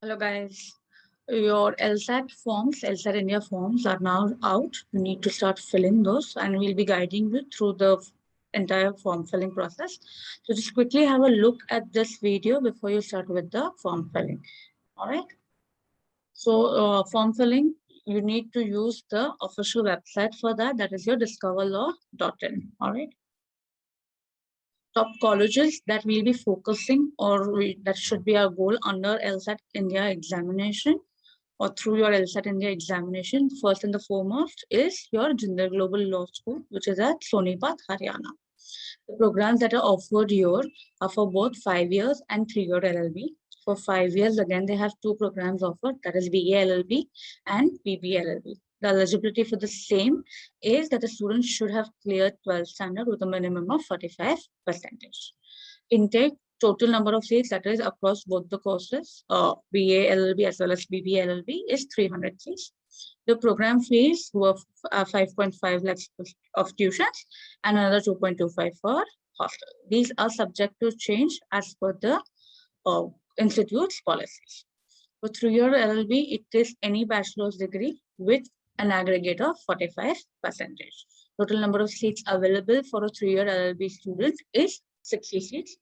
Hello guys, your LSAT forms, LSAT India forms are now out. You need to start filling those and we'll be guiding you through the entire form filling process. So just quickly have a look at this video before you start with the form filling. All right. So form filling, you need to use the official website for that. That is your discoverlaw.in. All right. Top colleges that we'll be focusing that should be our goal under LSAT India examination or through your LSAT India examination. First and the foremost is your Jindal Global Law School, which is at Sonipat, Haryana. The programs that are offered here are for both 5 years and 3-year LLB. For 5 years, again, they have two programs offered, that is BA LLB and BB LLB. The eligibility for the same is that the student should have cleared 12th standard with a minimum of 45%. Intake, total number of seats, that is across both the courses, BA LLB as well as BB LLB, is 300 seats. The program fees were 5.5 lakhs of tuitions and another 2.25 for hostel. These are subject to change as per the institute's policies. For 3-year LLB, it is any bachelor's degree with an aggregate of 45%. Total number of seats available for a 3-year LLB student is 60 seats.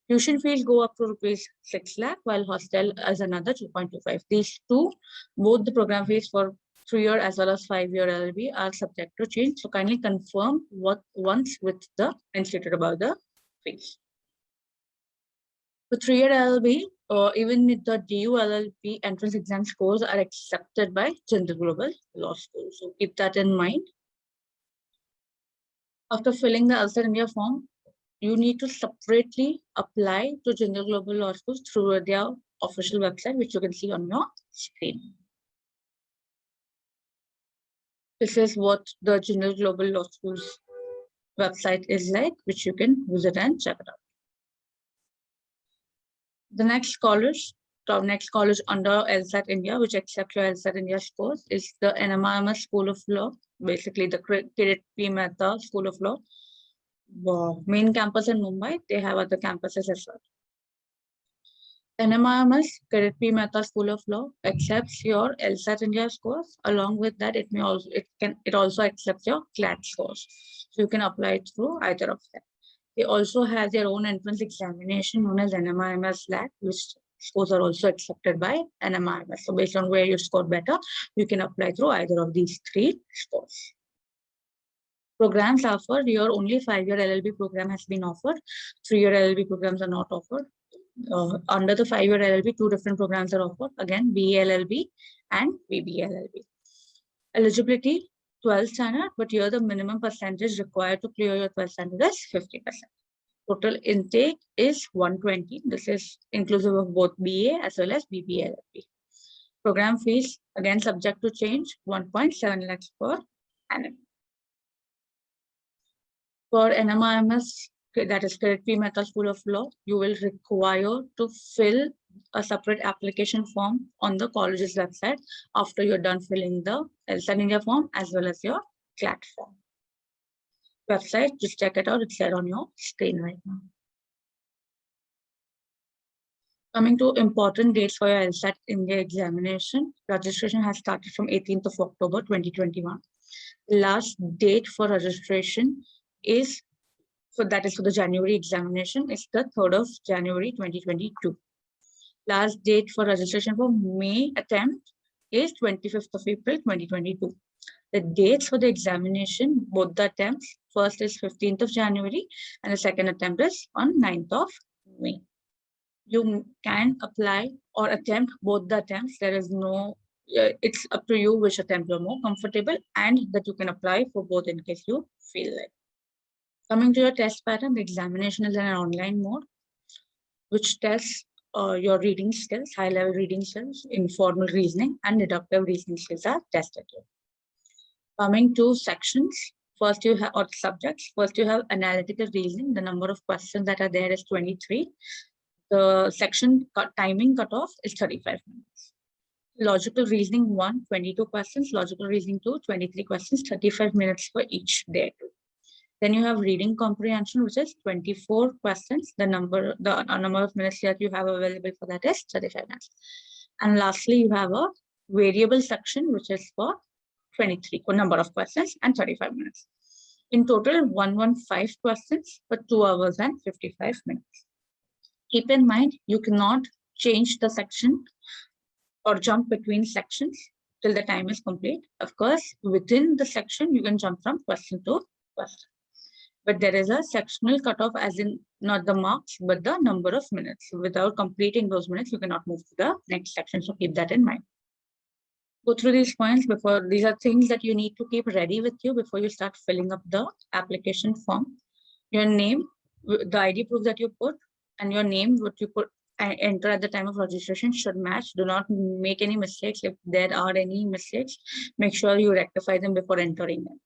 Tuition fees go up to rupees 6 lakh, while hostel is another 2.25. These two, both the program fees for 3-year as well as 5-year LLB are subject to change. So kindly confirm once with the institute about the fees. For 3-year LLB, even with the DU LLB entrance exam scores are accepted by Jindal Global Law School. So keep that in mind. After filling the LSAT India form, you need to separately apply to Jindal Global Law School through their official website, which you can see on your screen. This is what the Jindal Global Law School's website is like, which you can visit and check it out. The next college under LSAT India, which accepts your LSAT India scores, is the NMIMS School of Law, basically the Kirit P. Mehta School of Law. Main campus in Mumbai, they have other campuses as well. NMIMS Kirit P. Mehta School of Law accepts your LSAT India scores. Along with that, it also accepts your CLAT scores. So you can apply it through either of them. They also have their own entrance examination known as NMIMS LAT, which scores are also accepted by NMIMS. So based on where you scored better, you can apply through either of these 3 scores. Programs offered, your only 5-year LLB program has been offered. 3-year LLB programs are not offered. Under the 5-year LLB, 2 different programs are offered. Again, BA LLB and BB LLB. Eligibility, 12th standard, but here the minimum percentage required to clear your 12th standard is 50%. Total intake is 120. This is inclusive of both BA as well as BB LLB. Program fees, again subject to change, 1.7 lakhs per annum. For NMIMS, that is Kirit P. Mehta School of Law, you will require to fill a separate application form on the college's website after you're done filling the LSAT India form as well as your CLAT form. Website, just check it out. It's there on your screen right now. Coming to important dates for your LSAT India examination, registration has started from 18th of October 2021. Last date for registration is for the January examination is the 3rd of January 2022. Last date for registration for May attempt is 25th of April 2022. The dates for the examination, both the attempts, first is 15th of January and the second attempt is on 9th of May. You can apply or attempt both the attempts. There is no, it's up to you which attempt you're more comfortable and that you can apply for both in case you feel like. Coming to your test pattern, the examination is in an online mode, which tests your reading skills, high-level reading skills, informal reasoning, and deductive reasoning skills are tested here. Coming to sections, first you have, or subjects, first you have analytical reasoning. The number of questions that are there is 23. The section timing cutoff is 35 minutes. Logical reasoning 1, 22 questions. Logical reasoning 2, 23 questions, 35 minutes for each there too. Then you have reading comprehension, which is 24 questions. The number of minutes that you have available for that is 35 minutes. And lastly, you have a variable section, which is for 23 number of questions and 35 minutes. In total, 115 questions for 2 hours and 55 minutes. Keep in mind, you cannot change the section or jump between sections till the time is complete. Of course, within the section, you can jump from question to question. But there is a sectional cutoff, as in not the marks, but the number of minutes. Without completing those minutes, you cannot move to the next section. So keep that in mind. Go through these points before. These are things that you need to keep ready with you before you start filling up the application form. Your name, the ID proof that you put, and your name, what you put enter at the time of registration should match. Do not make any mistakes. If there are any mistakes, make sure you rectify them before entering them.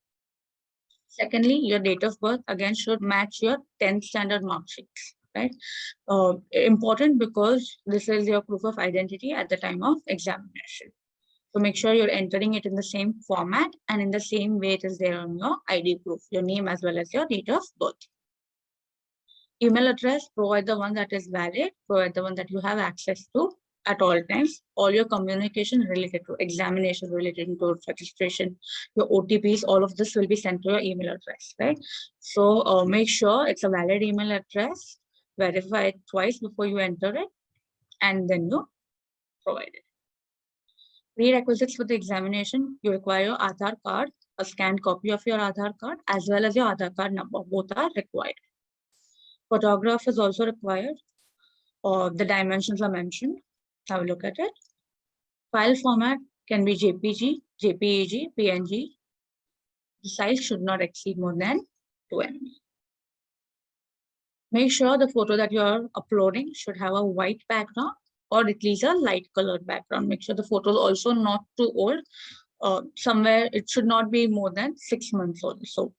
Secondly, your date of birth again should match your 10th standard mark sheets, right? Important because this is your proof of identity at the time of examination. So make sure you're entering it in the same format and in the same way it is there on your ID proof, your name as well as your date of birth. Email address, provide the one that is valid, provide the one that you have access to at all times. All your communication related to examination, related to registration, your OTPs, all of this will be sent to your email address, right? So make sure it's a valid email address, verify it twice before you enter it, and then you provide it. Prerequisites for the examination, you require your Aadhaar card, a scanned copy of your Aadhaar card, as well as your Aadhaar card number. Both are required. Photograph is also required, or the dimensions are mentioned. Have a look at it. File format can be JPG, JPEG, PNG. The size should not exceed more than 2 MB. Make sure the photo that you are uploading should have a white background or at least a light colored background. Make sure the photo is also not too old. Somewhere it should not be more than 6 months old. So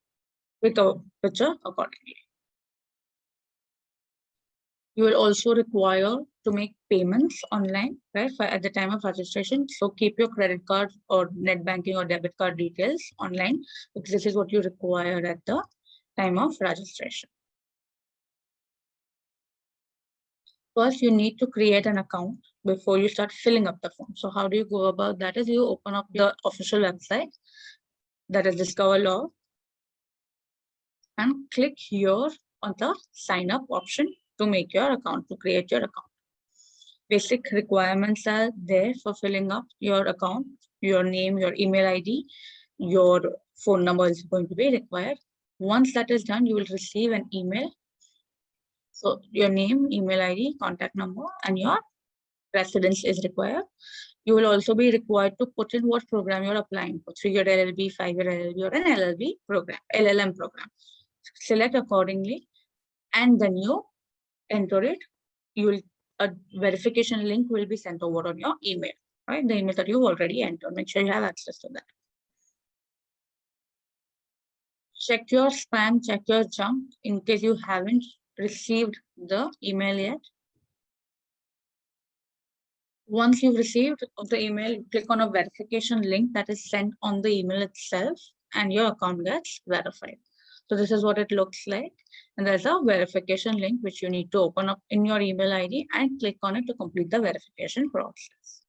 pick a picture accordingly. You will also require to make payments online, right, at the time of registration. So keep your credit card or net banking or debit card details online, because this is what you require at the time of registration. First, you need to create an account before you start filling up the form. So how do you go about that? Is you open up the official website, that is Discover Law, and click here on the sign up option to make your account, to create your account. Basic requirements are there for filling up your account. Your name, your email ID, your phone number is going to be required. Once that is done, you will receive an email. So your name, email ID, contact number, and your residence is required. You will also be required to put in what program you're applying for, 3-year LLB, 5-year LLB, or an LLB program, LLM program. Select accordingly, and then you enter it. A verification link will be sent over on your email, right? The email that you've already entered. Make sure you have access to that. Check your spam, check your junk in case you haven't received the email yet. Once you've received the email, click on a verification link that is sent on the email itself, and your account gets verified. So this is what it looks like. And there's a verification link which you need to open up in your email ID and click on it to complete the verification process.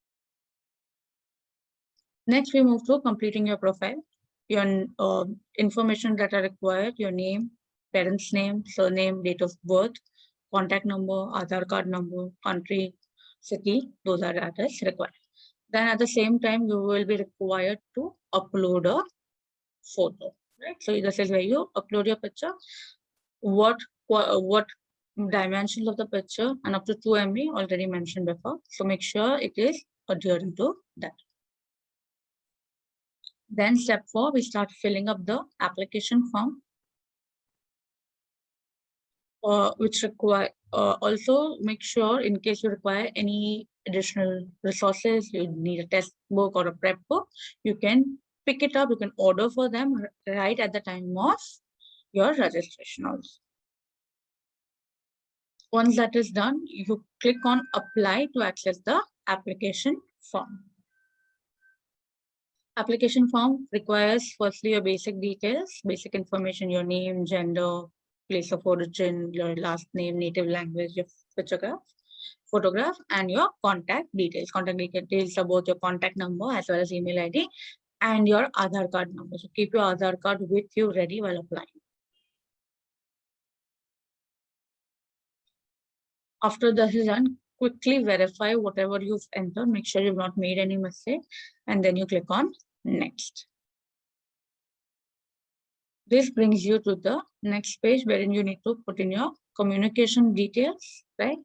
Next, we move to completing your profile. Your information that are required, your name, parent's name, surname, date of birth, contact number, Aadhaar card number, country, city, those are address required. Then at the same time, you will be required to upload a photo, right? So this is where you upload your picture. What dimensions of the picture, and up to 2 MB already mentioned before. So make sure it is adhering to that. Then step 4, we start filling up the application form, which require also make sure in case you require any additional resources, you need a test book or a prep book, you can pick it up, you can order for them right at the time of your registration also. Once that is done, you click on apply to access the application form. Application form requires firstly your basic details, basic information, your name, gender, place of origin, your last name, native language, your photograph. photograph, and your contact details. Contact details about your contact number as well as email ID and your Aadhaar card number. So keep your Aadhaar card with you ready while applying. After this is done, quickly verify whatever you've entered. Make sure you've not made any mistake, and then you click on next. This brings you to the next page wherein you need to put in your communication details, right?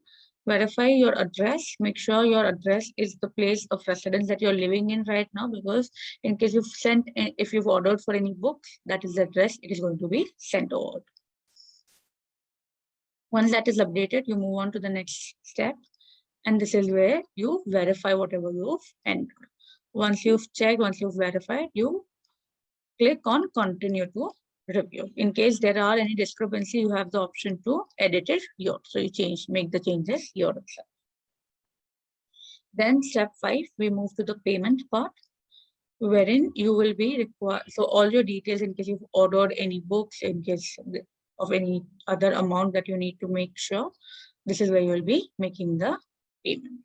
Verify your address. Make sure your address is the place of residence that you're living in right now, because in case you've sent, if you've ordered for any books, that is the address it is going to be sent over. Once that is updated, you move on to the next step. And this is where you verify whatever you've entered. Once you've checked, once you've verified, you click on continue to review. In case there are any discrepancy, you have the option to edit it here. So you make the changes here itself. Then step 5, we move to the payment part, wherein you will be required. So all your details, in case you've ordered any books, in case of any other amount that you need to make sure, this is where you will be making the payment.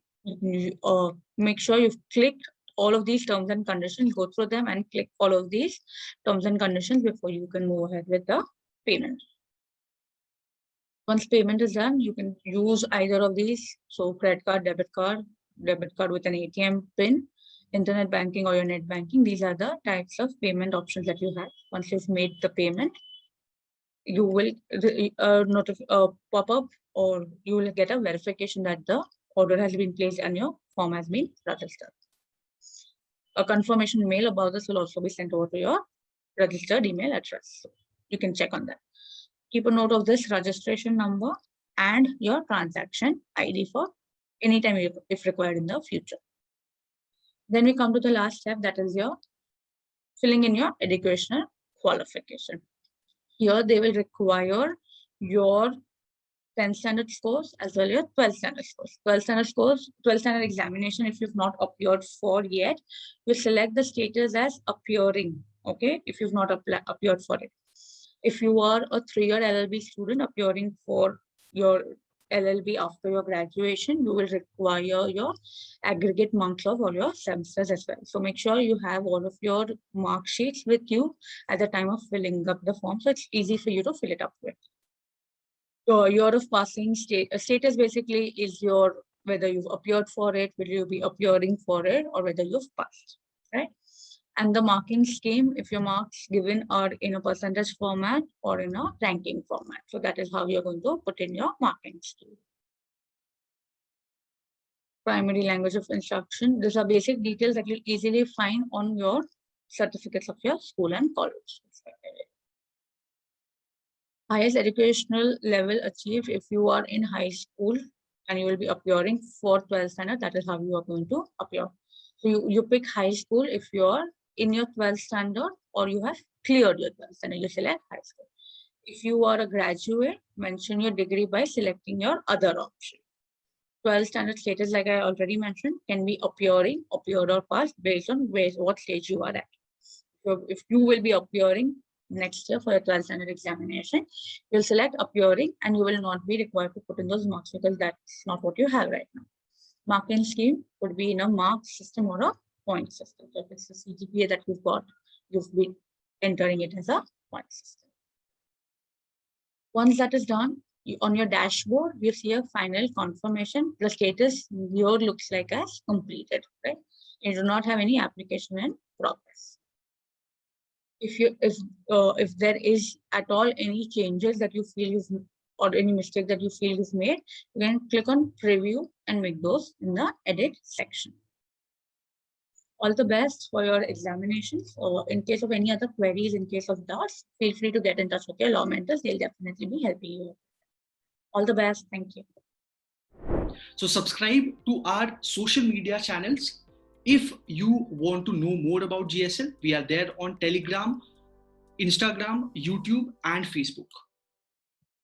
Make sure you've clicked all of these terms and conditions, go through them and click all of these terms and conditions before you can move ahead with the payment. Once payment is done, you can use either of these. So credit card with an ATM pin, internet banking or your net banking. These are the types of payment options that you have. Once you've made the payment, you will pop up, or you will get a verification that the order has been placed and your form has been registered. A confirmation mail about this will also be sent over to your registered email address. So you can check on that. Keep a note of this registration number and your transaction ID for anytime if required in the future. Then we come to the last step, that is your filling in your educational qualification. Here they will require your 10th standard scores as well as your 12th standard scores. 12th standard examination, if you've not appeared for yet, you select the status as appearing, okay, if you've not appeared for it. If you are a 3-year LLB student appearing for your LLB after your graduation, you will require your aggregate marks of all your semesters as well. So make sure you have all of your mark sheets with you at the time of filling up the form, so it's easy for you to fill it up with. Your year of passing status basically is your whether you've appeared for it, will you be appearing for it, or whether you've passed, right? And the marking scheme, if your marks given are in a percentage format or in a ranking format. So that is how you're going to put in your marking scheme. Primary language of instruction. These are basic details that you'll easily find on your certificates of your school and college. Highest educational level achieved if you are in high school and you will be appearing for 12th standard. That is how you are going to appear. So you pick high school if you are in your 12th standard or you have cleared your 12th standard, you select high school. If you are a graduate, mention your degree by selecting your other option. 12th standard status, like I already mentioned, can be appearing, appeared or passed based on what stage you are at. So if you will be appearing next year for your 12th standard examination, you'll select appearing and you will not be required to put in those marks because that's not what you have right now. Marking scheme would be in a mark system or a point system. So if it's the CGPA that you've got, you've been entering it as a point system. Once that is done, on your dashboard, you see a final confirmation. The status here looks like as completed, right? You do not have any application in progress. If there is at all any changes that you feel or any mistake that you feel is made, you can click on preview and make those in the edit section. All the best for your examinations, or in case of any other queries, in case of doubts, feel free to get in touch with your law mentors. They'll definitely be helping you. All the best. Thank you. So subscribe to our social media channels. If you want to know more about GSL, we are there on Telegram, Instagram, YouTube, and Facebook.